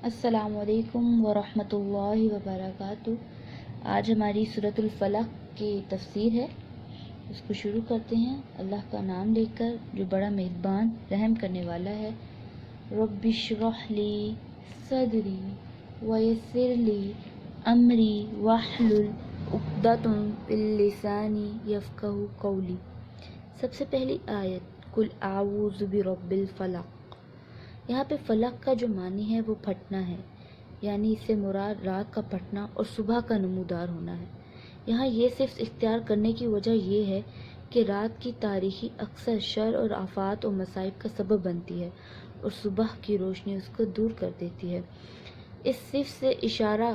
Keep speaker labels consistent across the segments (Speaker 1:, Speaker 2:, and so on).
Speaker 1: السلام علیکم ورحمۃ اللہ وبرکاتہ۔ آج ہماری سورۃ الفلق کی تفسیر ہے، اس کو شروع کرتے ہیں اللہ کا نام لے کر جو بڑا مہربان رحم کرنے والا ہے۔ رب اشرح لی صدری ویسر لی امری واحلل عقدۃ من لسانی یفقہوا قولی۔ سب سے پہلی آیت قل اعوذ برب الفلق۔ یہاں پہ فلق کا جو معنی ہے وہ پھٹنا ہے، یعنی اس سے مراد رات کا پھٹنا اور صبح کا نمودار ہونا ہے۔ یہاں یہ صرف اختیار کرنے کی وجہ یہ ہے کہ رات کی تاریکی اکثر شر اور آفات و مصائب کا سبب بنتی ہے اور صبح کی روشنی اس کو دور کر دیتی ہے۔ اس صرف سے اشارہ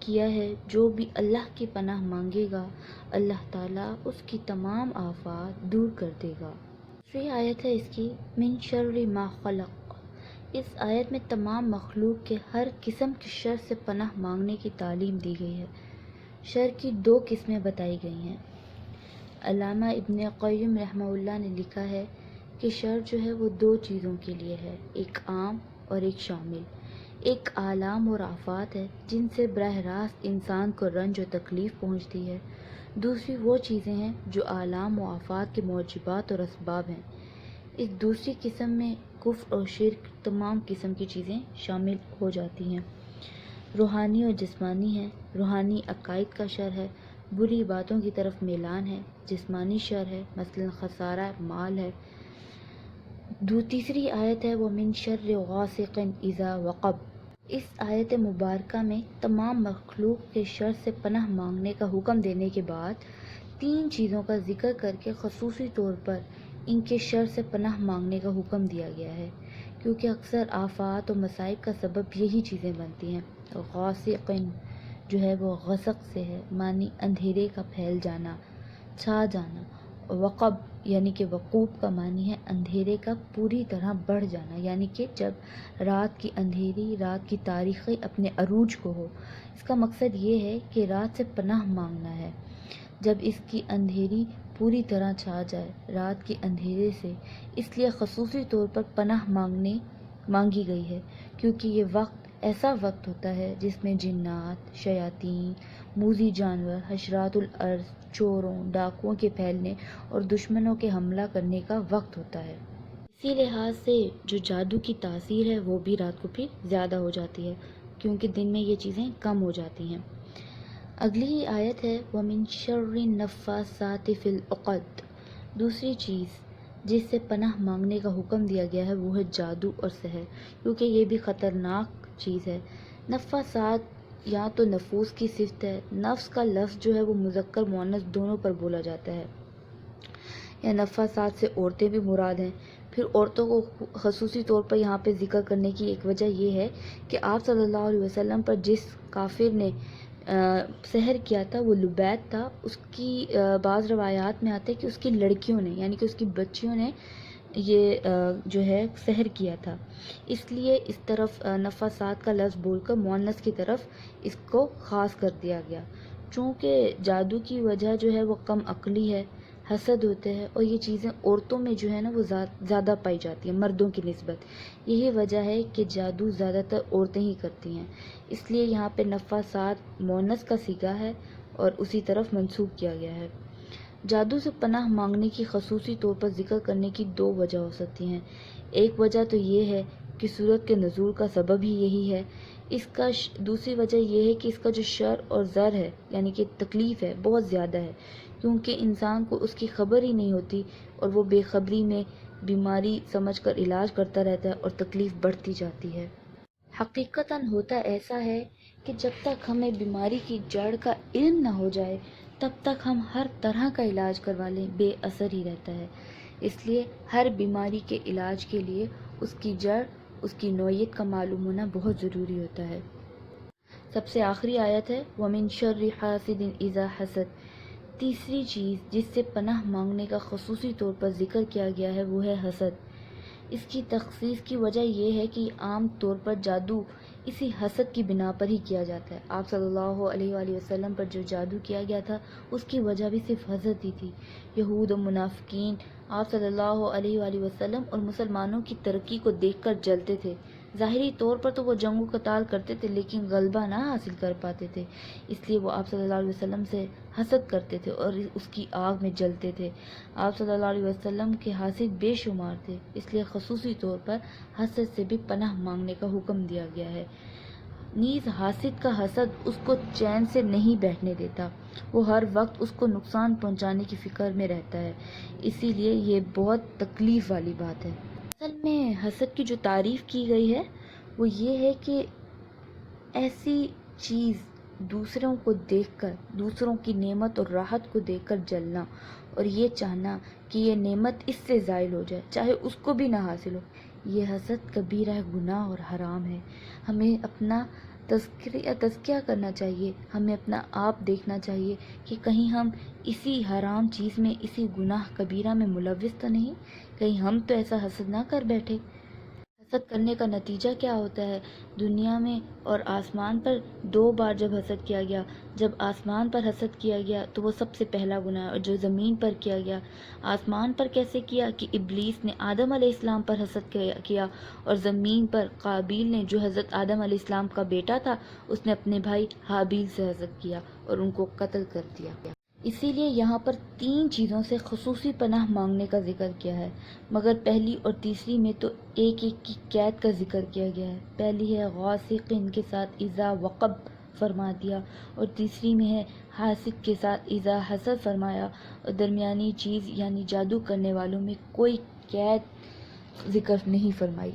Speaker 1: کیا ہے جو بھی اللہ کی پناہ مانگے گا اللہ تعالیٰ اس کی تمام آفات دور کر دے گا۔ دوسری آیت ہے اس کی من شر ما خلق۔ اس آیت میں تمام مخلوق کے ہر قسم کی شر سے پناہ مانگنے کی تعلیم دی گئی ہے۔ شر کی دو قسمیں بتائی گئی ہیں۔ علامہ ابن قیم رحمہ اللہ نے لکھا ہے کہ شر جو ہے وہ دو چیزوں کے لیے ہے، ایک عام اور ایک شامل۔ ایک آلام اور آفات ہے جن سے براہ راست انسان کو رنج و تکلیف پہنچتی ہے، دوسری وہ چیزیں ہیں جو آلام و آفات کے موجبات اور اسباب ہیں۔ اس دوسری قسم میں کفر اور شرک تمام قسم کی چیزیں شامل ہو جاتی ہیں۔ روحانی اور جسمانی ہے، روحانی عقائد کا شر ہے، بری باتوں کی طرف میلان ہے، جسمانی شر ہے، مثلا خسارہ مال ہے۔ تیسری آیت ہے وَمِن شَرِّ غاسق اذا وقب۔ اس آیت مبارکہ میں تمام مخلوق کے شر سے پناہ مانگنے کا حکم دینے کے بعد تین چیزوں کا ذکر کر کے خصوصی طور پر ان کے شر سے پناہ مانگنے کا حکم دیا گیا ہے، کیونکہ اکثر آفات و مصائب کا سبب یہی چیزیں بنتی ہیں۔ غاسق جو ہے وہ غسق سے ہے، معنی اندھیرے کا پھیل جانا، چھا جانا۔ وقب یعنی کہ وقوب کا معنی ہے اندھیرے کا پوری طرح بڑھ جانا، یعنی کہ جب رات کی اندھیری، رات کی تاریکی اپنے عروج کو ہو۔ اس کا مقصد یہ ہے کہ رات سے پناہ مانگنا ہے جب اس کی اندھیری پوری طرح چھا جائے رات کے اندھیرے سے۔ اس لیے خصوصی طور پر پناہ مانگی گئی ہے، کیونکہ یہ وقت ایسا وقت ہوتا ہے جس میں جنات، شیاطین، موذی جانور، حشرات الارض، چوروں، ڈاکوؤں کے پھیلنے اور دشمنوں کے حملہ کرنے کا وقت ہوتا ہے۔ اسی لحاظ سے جو جادو کی تاثیر ہے وہ بھی رات کو پھر زیادہ ہو جاتی ہے، کیونکہ دن میں یہ چیزیں کم ہو جاتی ہیں۔ اگلی ہی آیت ہے وَمِن شَرِّ النَّفَّاثَاتِ فِي الْعُقَدِ۔ دوسری چیز جس سے پناہ مانگنے کا حکم دیا گیا ہے وہ ہے جادو اور سحر، کیونکہ یہ بھی خطرناک چیز ہے۔ نفاسات یا تو نفوس کی صفت ہے، نفس کا لفظ جو ہے وہ مذکر مؤنث دونوں پر بولا جاتا ہے، یا نفاسات سے عورتیں بھی مراد ہیں۔ پھر عورتوں کو خصوصی طور پر یہاں پہ ذکر کرنے کی ایک وجہ یہ ہے کہ آپ صلی اللہ علیہ وسلم پر جس کافر نے سحر کیا تھا وہ لبید تھا، اس کی بعض روایات میں آتا ہے کہ اس کی لڑکیوں نے یعنی کہ اس کی بچیوں نے یہ جو ہے سحر کیا تھا، اس لیے اس طرف نفاسات کا لفظ بول کر مؤنث کی طرف اس کو خاص کر دیا گیا۔ چونکہ جادو کی وجہ جو ہے وہ کم عقلی ہے، حسد ہوتے ہیں، اور یہ چیزیں عورتوں میں جو ہے نا وہ زیادہ پائی جاتی ہیں مردوں کی نسبت۔ یہی وجہ ہے کہ جادو زیادہ تر عورتیں ہی کرتی ہیں، اس لیے یہاں پہ نفاسات مؤنث کا صیغہ ہے اور اسی طرف منسوب کیا گیا ہے۔ جادو سے پناہ مانگنے کی خصوصی طور پر ذکر کرنے کی دو وجہ ہو سکتی ہیں۔ ایک وجہ تو یہ ہے کہ سورت کے نزول کا سبب ہی یہی ہے۔ اس کا دوسری وجہ یہ ہے کہ اس کا جو شر اور ضر ہے یعنی کہ تکلیف ہے بہت زیادہ ہے، کیونکہ انسان کو اس کی خبر ہی نہیں ہوتی اور وہ بے خبری میں بیماری سمجھ کر علاج کرتا رہتا ہے اور تکلیف بڑھتی جاتی ہے۔ حقیقتاً ہوتا ایسا ہے کہ جب تک ہمیں بیماری کی جڑ کا علم نہ ہو جائے تب تک ہم ہر طرح کا علاج کروا لیں بے اثر ہی رہتا ہے۔ اس لیے ہر بیماری کے علاج کے لیے اس کی جڑ، اس کی نوعیت کا معلوم ہونا بہت ضروری ہوتا ہے۔ سب سے آخری آیت ہے وَمِن شَرِّ حَاسِدٍ إِذَا حَسَدَ۔ تیسری چیز جس سے پناہ مانگنے کا خصوصی طور پر ذکر کیا گیا ہے وہ ہے حسد۔ اس کی تخصیص کی وجہ یہ ہے کہ عام طور پر جادو اسی حسد کی بنا پر ہی کیا جاتا ہے۔ آپ صلی اللہ علیہ وآلہ وسلم پر جو جادو کیا گیا تھا اس کی وجہ بھی صرف حسد ہی تھی۔ یہود و منافقین آپ صلی اللہ علیہ وآلہ وسلم اور مسلمانوں کی ترقی کو دیکھ کر جلتے تھے، ظاہری طور پر تو وہ جنگ و قتال کرتے تھے لیکن غلبہ نہ حاصل کر پاتے تھے، اس لیے وہ آپ صلی اللہ علیہ وسلم سے حسد کرتے تھے اور اس کی آگ میں جلتے تھے۔ آپ صلی اللہ علیہ وسلم کے حاسد بے شمار تھے، اس لیے خصوصی طور پر حسد سے بھی پناہ مانگنے کا حکم دیا گیا ہے۔ نیز حاسد کا حسد اس کو چین سے نہیں بیٹھنے دیتا، وہ ہر وقت اس کو نقصان پہنچانے کی فکر میں رہتا ہے، اسی لیے یہ بہت تکلیف والی بات ہے۔ اصل میں حسد کی جو تعریف کی گئی ہے وہ یہ ہے کہ ایسی چیز دوسروں کو دیکھ کر، دوسروں کی نعمت اور راحت کو دیکھ کر جلنا اور یہ چاہنا کہ یہ نعمت اس سے زائل ہو جائے چاہے اس کو بھی نہ حاصل ہو، یہ حسد کبیرہ گناہ اور حرام ہے۔ ہمیں اپنا تزکیہ کرنا چاہیے، ہمیں اپنا آپ دیکھنا چاہیے کہ کہیں ہم اسی حرام چیز میں، اسی گناہ کبیرہ میں ملوث تو نہیں، کہیں ہم تو ایسا حسد نہ کر بیٹھے۔ حسد کرنے کا نتیجہ کیا ہوتا ہے؟ دنیا میں اور آسمان پر دو بار جب حسد کیا گیا، جب آسمان پر حسد کیا گیا تو وہ سب سے پہلا گناہ، اور جو زمین پر کیا گیا، آسمان پر کیسے کیا کہ ابلیس نے آدم علیہ السلام پر حسد کیا، اور زمین پر قابیل نے جو حضرت آدم علیہ السلام کا بیٹا تھا اس نے اپنے بھائی حابیل سے حسد کیا اور ان کو قتل کر دیا۔ اسی لیے یہاں پر تین چیزوں سے خصوصی پناہ مانگنے کا ذکر کیا ہے، مگر پہلی اور تیسری میں تو ایک ایک کی قید کا ذکر کیا گیا ہے۔ پہلی ہے غاسق کے ساتھ اذا وقب فرما دیا، اور تیسری میں ہے حاسد کے ساتھ اذا حسد فرمایا، اور درمیانی چیز یعنی جادو کرنے والوں میں کوئی قید ذکر نہیں فرمائی۔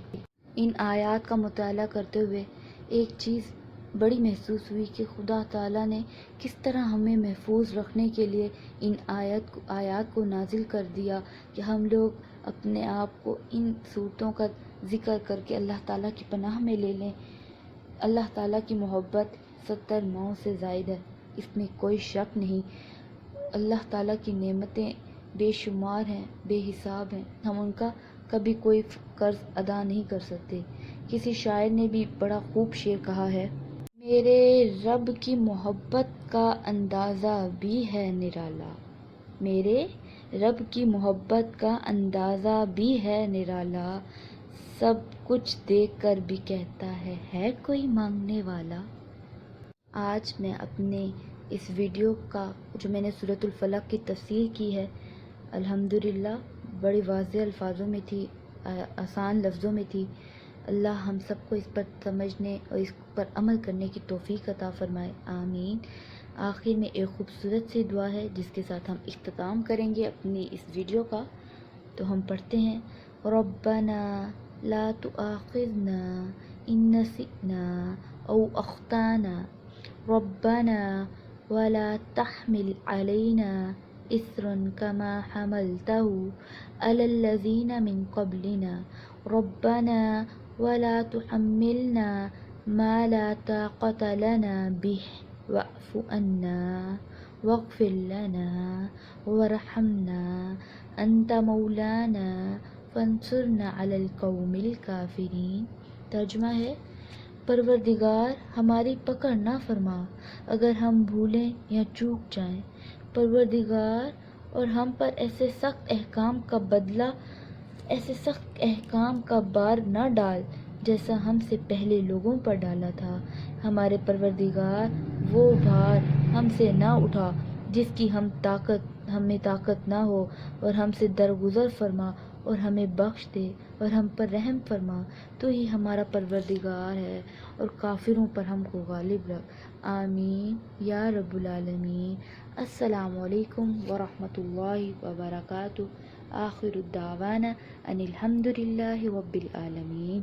Speaker 1: ان آیات کا مطالعہ کرتے ہوئے ایک چیز بڑی محسوس ہوئی کہ خدا تعالیٰ نے کس طرح ہمیں محفوظ رکھنے کے لیے ان آیات کو نازل کر دیا کہ ہم لوگ اپنے آپ کو ان صورتوں کا ذکر کر کے اللہ تعالیٰ کی پناہ میں لے لیں۔ اللہ تعالیٰ کی محبت 70 مئو سے زائد ہے، اس میں کوئی شک نہیں۔ اللہ تعالیٰ کی نعمتیں بے شمار ہیں، بے حساب ہیں، ہم ان کا کبھی کوئی قرض ادا نہیں کر سکتے۔ کسی شاعر نے بھی بڑا خوب شعر کہا ہے، میرے رب کی محبت کا اندازہ بھی ہے نرالا، میرے رب کی محبت کا اندازہ بھی ہے نرالا، سب کچھ دیکھ کر بھی کہتا ہے کوئی مانگنے والا۔ آج میں اپنے اس ویڈیو کا جو میں نے سورۃ الفلق کی تفسیر کی ہے، الحمدللہ بڑی واضح الفاظوں میں تھی، آسان لفظوں میں تھی۔ اللہ ہم سب کو اس پر سمجھنے اور اس پر عمل کرنے کی توفیق عطا فرمائے، آمین۔ آخر میں ایک خوبصورت سی دعا ہے جس کے ساتھ ہم اختتام کریں گے اپنی اس ویڈیو کا، تو ہم پڑھتے ہیں، ربنا لا تؤاخذنا ان نسینا او اخطانا، ربنا ولا تحمل علينا إصرا كما حملته على الذين من قبلنا، ربنا ولا تحملنا ما لا طاقة لنا به واعف عنا واغفر لنا وارحمنا أنت مولانا فانصرنا على القوم الكافرين۔ ترجمہ ہے، پروردگار ہماری پکڑ نہ فرما اگر ہم بھولیں یا چوک جائیں، پروردگار اور ہم پر ایسے سخت احکام کا بدلہ، ایسے سخت احکام کا بار نہ ڈال جیسا ہم سے پہلے لوگوں پر ڈالا تھا، ہمارے پروردگار وہ بھار ہم سے نہ اٹھا جس کی ہمیں طاقت نہ ہو، اور ہم سے درگزر فرما اور ہمیں بخش دے اور ہم پر رحم فرما، تو ہی ہمارا پروردگار ہے اور کافروں پر ہم کو غالب رکھ، آمین یا رب العالمین۔ السلام علیکم ورحمۃ اللہ وبرکاتہ، آخر الدعوانا ان الحمد للہ رب العالمین۔